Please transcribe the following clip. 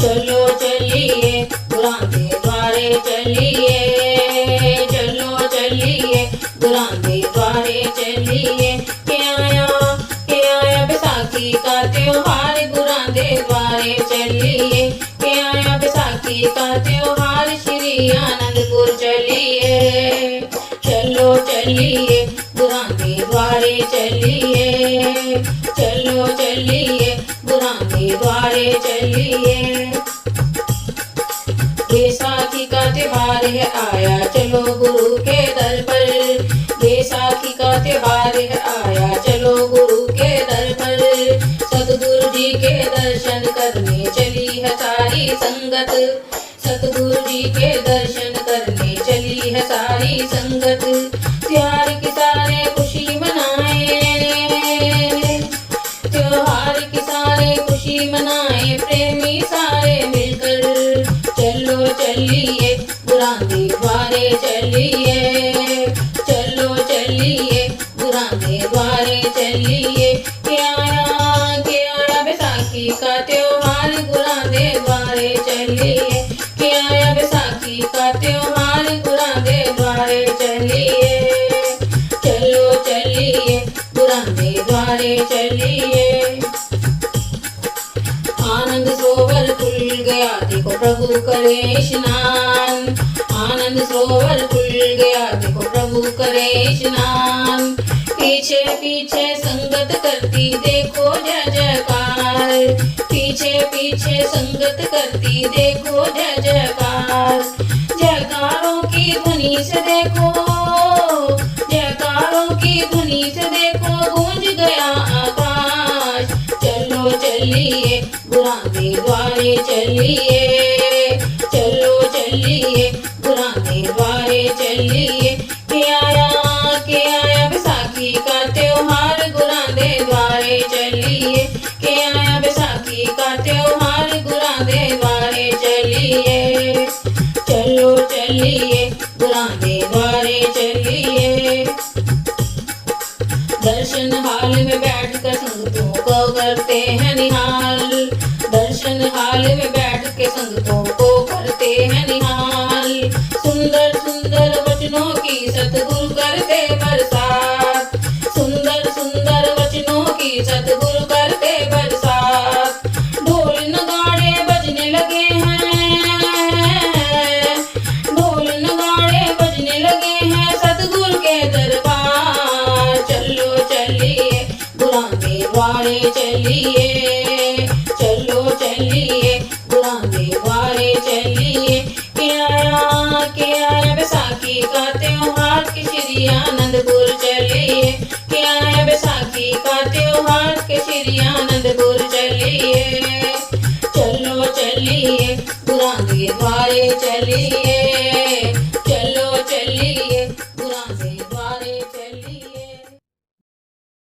चलो चलिए गुरां दे द्वारे चलिए, चलो चलिए गुरां दे द्वारे चलिए। के आया बैसाखी का त्योहार, गुरां दे द्वारे चलिए। के आया बैसाखी का त्योहार, श्री आनंदपुर चलिए। चलो चलिए गुरां दे द्वारे चलिए, चलो चलिए गुरां दे द्वारे चलिए। बैसाखी का त्योहार है आया, चलो गुरु के दर पर। बैसाखी का त्योहार है आया, चलो गुरु के दर पर। सतगुरु जी के दर्शन करने चली है सारी संगत, सतगुरु जी के दर्शन करने चली है सारी संगत। त्योहार की सारे खुशी मनाए, त्योहार की सारे खुशी मनाए, प्रेमी सारे मिलकर। चलो चलिए गुरां दे द्वारे चलिए, चलो चलिए गुरां दे द्वारे चलिए। के आया बैसाखी का त्योहार, गुरां दे द्वारे चलिए। के आया बैसाखी का त्योहार, गुरां दे द्वारे चलिए। चलो चलिए गुरां दे द्वारे चलिए। आनंद सरोवर खुल गया देखो प्रभु करे स्नान, आनंद सरोवर खुल गया देखो प्रभु करे स्नान। पीछे पीछे संगत करती देखो जय जयकार, पीछे पीछे संगत करती देखो जय जयकार। जयकारों की ध्वनि से देखो, जयकारों की ध्वनि से देखो गूंज गया आकाश। चलो चलिए गुरां दे द्वारे चलिए, चलो चलिए गुरां दे द्वारे चलिए। के आया बैसाखी का त्योहार, गुरां दे द्वारे चलिए। के आया बैसाखी का त्योहार, गुरां दे द्वारे चलिए। चलो चलिए गुरां दे द्वारे चलिए। दर्शन हाल में बैठकर संगतों को करते हैं निहाल, दर्शन हाल में बैठ के संगतों को करते हैं निहाल। सुंदर सुंदर वचनों की सतगुरु करते बरसात, सुंदर सुंदर वचनों की सतगुरु करते बरसात। ढोल नगाड़े बजने लगे हैं, ढोल नगाड़े बजने लगे हैं सतगुरु के दरबार। चलो चलिए गुरां दे द्वारे चलिए, चलो चलिए गुरां दे द्वारे चलिए। के आया बैसाखी का त्योहार, के श्री आनंदपुर चलिए। के आया बैसाखी का त्योहार, के श्री आनंदपुर चलिए। चलो चलिए गुरां दे द्वारे चलिए,